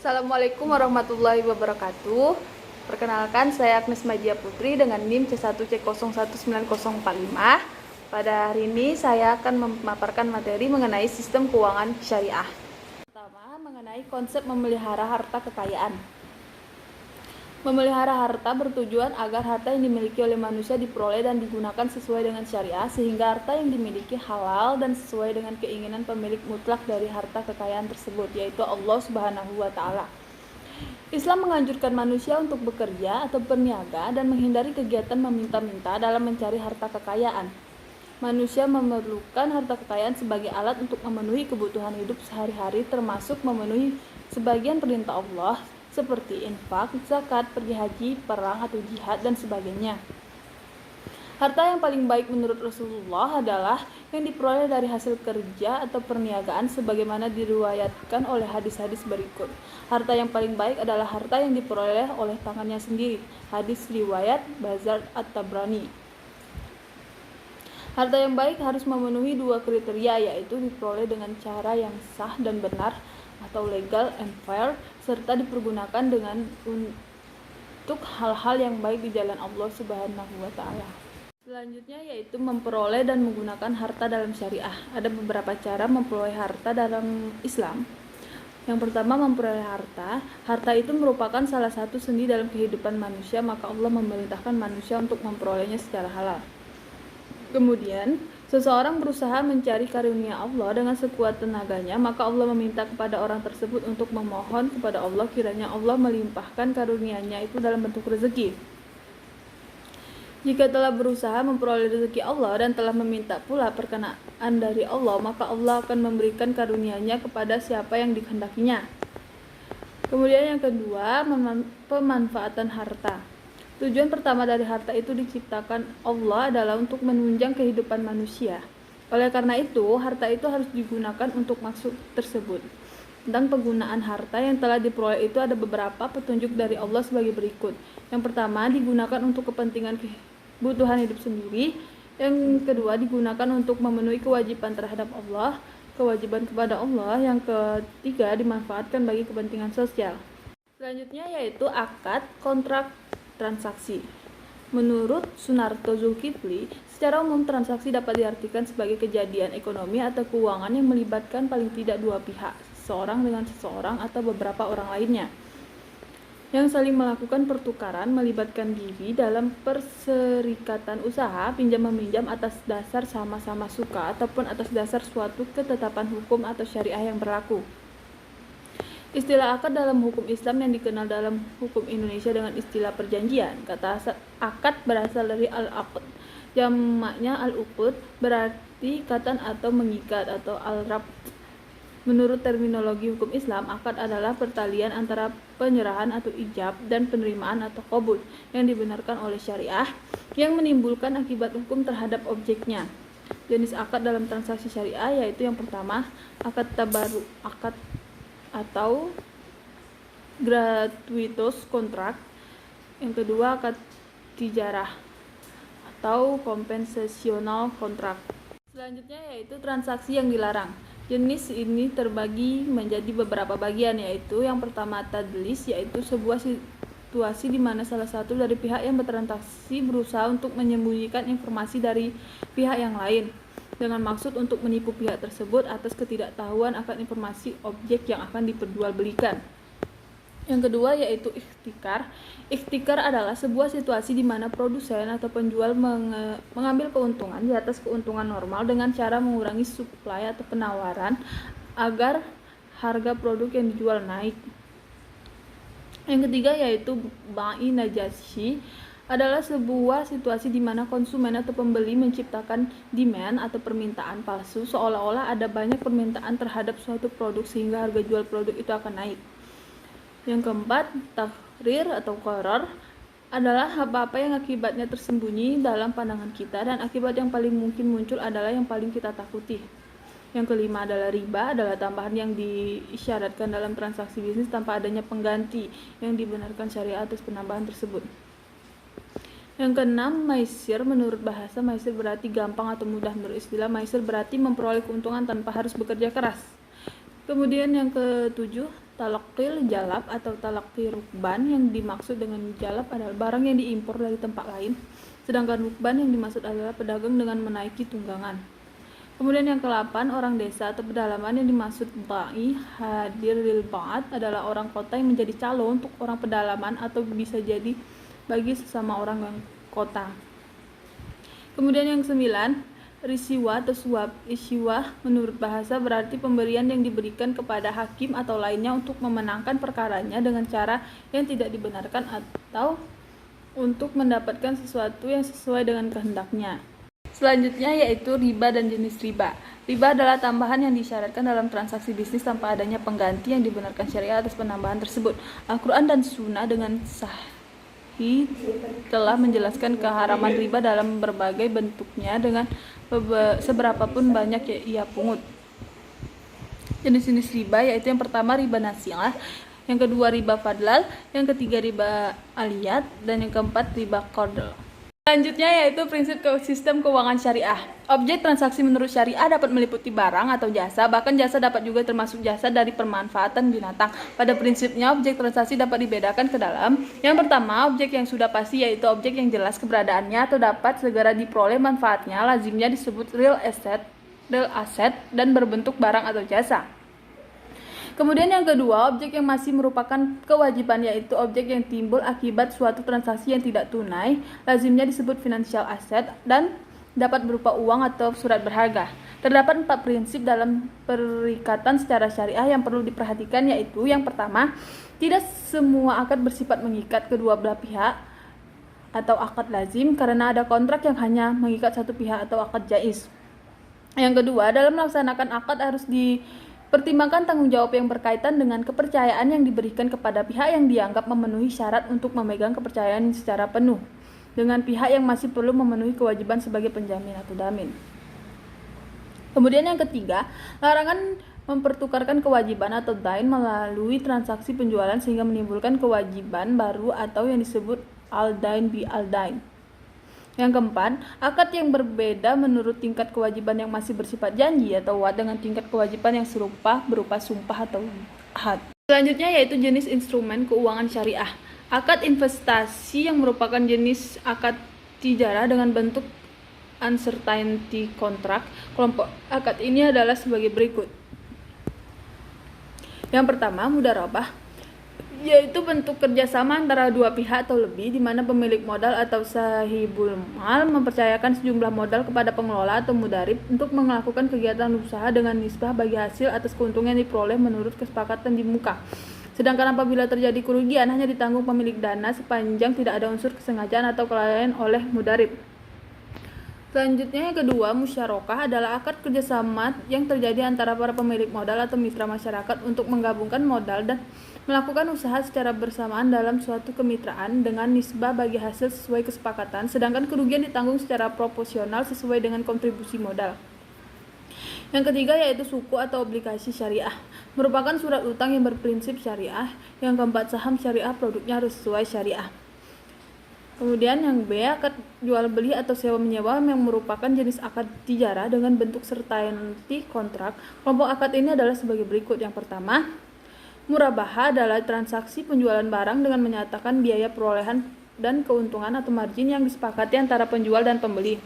Assalamualaikum warahmatullahi wabarakatuh. Perkenalkan, saya Agnes Majia Putri dengan NIM C1C019045. Pada hari ini saya akan memaparkan materi mengenai sistem keuangan syariah. Pertama, mengenai konsep memelihara harta kekayaan. Memelihara harta bertujuan agar harta yang dimiliki oleh manusia diperoleh dan digunakan sesuai dengan syariah, sehingga harta yang dimiliki halal dan sesuai dengan keinginan pemilik mutlak dari harta kekayaan tersebut, yaitu Allah Subhanahu wa Ta'ala. Islam menganjurkan manusia untuk bekerja atau berniaga dan menghindari kegiatan meminta-minta dalam mencari harta kekayaan. Manusia memerlukan harta kekayaan sebagai alat untuk memenuhi kebutuhan hidup sehari-hari, termasuk memenuhi sebagian perintah Allah seperti infak, zakat, pergi haji, perang atau jihad, dan sebagainya. Harta yang paling baik menurut Rasulullah adalah yang diperoleh dari hasil kerja atau perniagaan sebagaimana diriwayatkan oleh hadis-hadis berikut. Harta yang paling baik adalah harta yang diperoleh oleh tangannya sendiri. Hadis riwayat Bazar At-Tabrani. Harta yang baik harus memenuhi dua kriteria, yaitu diperoleh dengan cara yang sah dan benar atau legal and fair, serta dipergunakan dengan untuk hal-hal yang baik di jalan Allah Subhanahu wa Ta'ala. Selanjutnya yaitu memperoleh dan menggunakan harta dalam syariah. Ada beberapa cara memperoleh harta dalam Islam. Yang pertama, memperoleh harta. Harta itu merupakan salah satu sendi dalam kehidupan manusia, maka Allah memerintahkan manusia untuk memperolehnya secara halal. Kemudian, seseorang berusaha mencari karunia Allah dengan sekuat tenaganya, maka Allah meminta kepada orang tersebut untuk memohon kepada Allah kiranya Allah melimpahkan karunia-Nya itu dalam bentuk rezeki. Jika telah berusaha memperoleh rezeki Allah dan telah meminta pula perkenaan dari Allah, maka Allah akan memberikan karunia-Nya kepada siapa yang dikehendakinya. Kemudian yang kedua, pemanfaatan harta. Tujuan pertama dari harta itu diciptakan Allah adalah untuk menunjang kehidupan manusia. Oleh karena itu, harta itu harus digunakan untuk maksud tersebut. Tentang penggunaan harta yang telah diperoleh itu ada beberapa petunjuk dari Allah sebagai berikut. Yang pertama, digunakan untuk kepentingan kebutuhan hidup sendiri. Yang kedua, digunakan untuk memenuhi kewajiban terhadap Allah, kewajiban kepada Allah. Yang ketiga, dimanfaatkan bagi kepentingan sosial. Selanjutnya yaitu akad, kontrak, transaksi. Menurut Sunarto Zulkifli, secara umum transaksi dapat diartikan sebagai kejadian ekonomi atau keuangan yang melibatkan paling tidak dua pihak, seseorang dengan seseorang atau beberapa orang lainnya, yang saling melakukan pertukaran, melibatkan diri dalam perserikatan usaha, pinjam-meminjam atas dasar sama-sama suka ataupun atas dasar suatu ketetapan hukum atau syariah yang berlaku. Istilah akad dalam hukum Islam yang dikenal dalam hukum Indonesia dengan istilah perjanjian. Kata akad berasal dari al-aqd, jamaknya al-uqud, berarti ikatan atau mengikat, atau al-rabt. Menurut terminologi hukum Islam, akad adalah pertalian antara penyerahan atau ijab dan penerimaan atau qabul yang dibenarkan oleh syariah yang menimbulkan akibat hukum terhadap objeknya. Jenis akad dalam transaksi syariah yaitu yang pertama, akad tabaru, akad atau gratuitous kontrak. Yang kedua, akad tijarah atau kompensasional kontrak. Selanjutnya yaitu transaksi yang dilarang. Jenis ini terbagi menjadi beberapa bagian, yaitu yang pertama tadlis, yaitu sebuah situasi di mana salah satu dari pihak yang bertransaksi berusaha untuk menyembunyikan informasi dari pihak yang lain dengan maksud untuk menipu pihak tersebut atas ketidaktahuan akan informasi objek yang akan diperjualbelikan. Yang kedua yaitu ikhtikar. Ikhtikar adalah sebuah situasi di mana produsen atau penjual mengambil keuntungan di atas keuntungan normal dengan cara mengurangi suplai atau penawaran agar harga produk yang dijual naik. Yang ketiga yaitu bai najasyi, adalah sebuah situasi di mana konsumen atau pembeli menciptakan demand atau permintaan palsu seolah-olah ada banyak permintaan terhadap suatu produk sehingga harga jual produk itu akan naik. Yang keempat, tahrir atau qarar adalah apa-apa yang akibatnya tersembunyi dalam pandangan kita dan akibat yang paling mungkin muncul adalah yang paling kita takuti. Yang kelima adalah riba, adalah tambahan yang diisyaratkan dalam transaksi bisnis tanpa adanya pengganti yang dibenarkan syariat atas penambahan tersebut. Yang keenam, maisir. Menurut bahasa, maisir berarti gampang atau mudah. Menurut istilah, maisir berarti memperoleh keuntungan tanpa harus bekerja keras. Kemudian yang ketujuh, talaqil jalab atau talaqi rukban. Yang dimaksud dengan jalab adalah barang yang diimpor dari tempat lain, sedangkan rukban yang dimaksud adalah pedagang dengan menaiki tunggangan. Kemudian yang ke-8, orang desa atau pedalaman. Yang dimaksud ba'i hadir lil ba'at adalah orang kota yang menjadi calon untuk orang pedalaman atau bisa jadi bagi sesama orang yang kota. Kemudian yang 9, risiwa atau suap. Risiwah menurut bahasa berarti pemberian yang diberikan kepada hakim atau lainnya untuk memenangkan perkaranya dengan cara yang tidak dibenarkan atau untuk mendapatkan sesuatu yang sesuai dengan kehendaknya. Selanjutnya yaitu riba dan jenis riba. Riba adalah tambahan yang disyaratkan dalam transaksi bisnis tanpa adanya pengganti yang dibenarkan syariat atas penambahan tersebut. Al-Quran dan Sunnah dengan sahih telah menjelaskan keharaman riba dalam berbagai bentuknya dengan seberapapun banyak ia pungut. Jenis-jenis riba yaitu yang pertama riba nasilah, yang kedua riba fadlal, yang ketiga riba aliyat, dan yang keempat riba qardh. Selanjutnya yaitu prinsip sistem keuangan syariah. Objek transaksi menurut syariah dapat meliputi barang atau jasa, bahkan jasa dapat juga termasuk jasa dari permanfaatan binatang. Pada prinsipnya objek transaksi dapat dibedakan ke dalam. Yang pertama, objek yang sudah pasti yaitu objek yang jelas keberadaannya atau dapat segera diperoleh manfaatnya, lazimnya disebut real asset dan berbentuk barang atau jasa. Kemudian yang kedua, objek yang masih merupakan kewajiban yaitu objek yang timbul akibat suatu transaksi yang tidak tunai, lazimnya disebut financial asset dan dapat berupa uang atau surat berharga. Terdapat 4 prinsip dalam perikatan secara syariah yang perlu diperhatikan yaitu yang pertama, tidak semua akad bersifat mengikat kedua belah pihak atau akad lazim karena ada kontrak yang hanya mengikat satu pihak atau akad jaiz. Yang kedua, dalam melaksanakan akad harus dipertimbangkan tanggung jawab yang berkaitan dengan kepercayaan yang diberikan kepada pihak yang dianggap memenuhi syarat untuk memegang kepercayaan secara penuh dengan pihak yang masih perlu memenuhi kewajiban sebagai penjamin atau damin. Kemudian yang ketiga, larangan mempertukarkan kewajiban atau dain melalui transaksi penjualan sehingga menimbulkan kewajiban baru atau yang disebut al-dain bi al-dain. Yang keempat, akad yang berbeda menurut tingkat kewajiban yang masih bersifat janji atau wa'ad dengan tingkat kewajiban yang serupa berupa sumpah atau ahad. Selanjutnya yaitu jenis instrumen keuangan syariah. Akad investasi yang merupakan jenis akad tijarah dengan bentuk uncertainty contract. Kelompok akad ini adalah sebagai berikut. Yang pertama, mudharabah, yaitu bentuk kerjasama antara dua pihak atau lebih di mana pemilik modal atau sahibul mal mempercayakan sejumlah modal kepada pengelola atau mudarib untuk melakukan kegiatan usaha dengan nisbah bagi hasil atas keuntungan yang diperoleh menurut kesepakatan di muka. Sedangkan apabila terjadi kerugian hanya ditanggung pemilik dana sepanjang tidak ada unsur kesengajaan atau kelalaian oleh mudarib. Selanjutnya yang kedua, musyarakah adalah akad kerjasama yang terjadi antara para pemilik modal atau mitra masyarakat untuk menggabungkan modal dan melakukan usaha secara bersamaan dalam suatu kemitraan dengan nisbah bagi hasil sesuai kesepakatan, sedangkan kerugian ditanggung secara proporsional sesuai dengan kontribusi modal. Yang ketiga yaitu suku atau obligasi syariah, merupakan surat utang yang berprinsip syariah. Yang keempat, saham syariah, produknya harus sesuai syariah. Kemudian yang B, akad jual beli atau sewa menyewa yang merupakan jenis akad tijarah dengan bentuk certainty kontrak. Kelompok akad ini adalah sebagai berikut. Yang pertama, murabahah adalah transaksi penjualan barang dengan menyatakan biaya perolehan dan keuntungan atau margin yang disepakati antara penjual dan pembeli.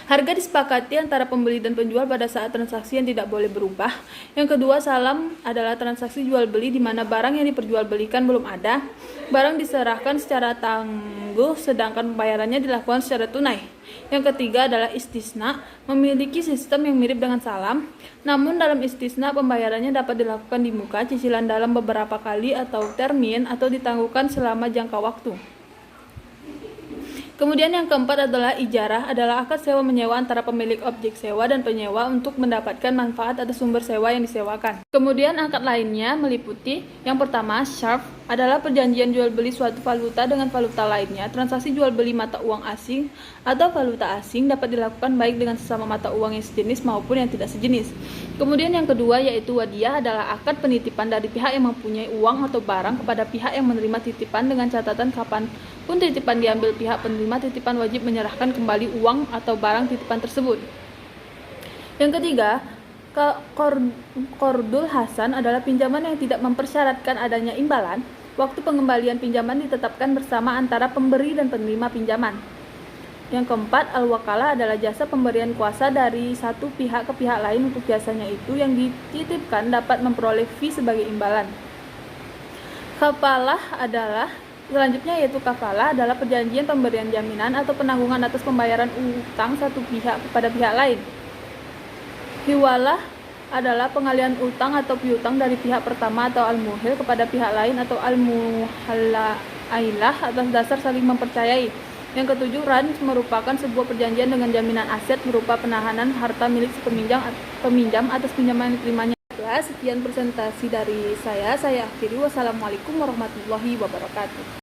Harga disepakati antara pembeli dan penjual pada saat transaksi yang tidak boleh berubah. Yang kedua, salam adalah transaksi jual beli di mana barang yang diperjualbelikan belum ada. Barang diserahkan secara tangguh sedangkan pembayarannya dilakukan secara tunai. Yang ketiga adalah istisna, memiliki sistem yang mirip dengan salam. Namun dalam istisna pembayarannya dapat dilakukan di muka, cicilan dalam beberapa kali atau termin atau ditangguhkan selama jangka waktu. Kemudian yang keempat adalah ijarah, adalah akad sewa menyewa antara pemilik objek sewa dan penyewa untuk mendapatkan manfaat atas sumber sewa yang disewakan. Kemudian akad lainnya meliputi yang pertama, syarf, adalah perjanjian jual beli suatu valuta dengan valuta lainnya. Transaksi jual beli mata uang asing atau valuta asing dapat dilakukan baik dengan sesama mata uang yang sejenis maupun yang tidak sejenis. Kemudian yang kedua yaitu wadiah, adalah akad penitipan dari pihak yang mempunyai uang atau barang kepada pihak yang menerima titipan dengan catatan kapan pun titipan diambil, pihak penerima titipan wajib menyerahkan kembali uang atau barang titipan tersebut. Yang ketiga, Qardul hasan adalah pinjaman yang tidak mempersyaratkan adanya imbalan. Waktu pengembalian pinjaman ditetapkan bersama antara pemberi dan penerima pinjaman. Yang keempat, al-wakalah adalah jasa pemberian kuasa dari satu pihak ke pihak lain untuk jasanya itu yang dititipkan dapat memperoleh fee sebagai imbalan. Selanjutnya yaitu kafalah adalah perjanjian pemberian jaminan atau penanggungan atas pembayaran utang satu pihak kepada pihak lain. Hiwalah adalah pengalihan utang atau piutang dari pihak pertama atau al-muhil kepada pihak lain atau al-muhallailah atas dasar saling mempercayai. Yang ketujuh, ran merupakan sebuah perjanjian dengan jaminan aset berupa penahanan harta milik si peminjam atas pinjaman yang diterimanya. Sekian presentasi dari saya akhiri. Wassalamualaikum warahmatullahi wabarakatuh.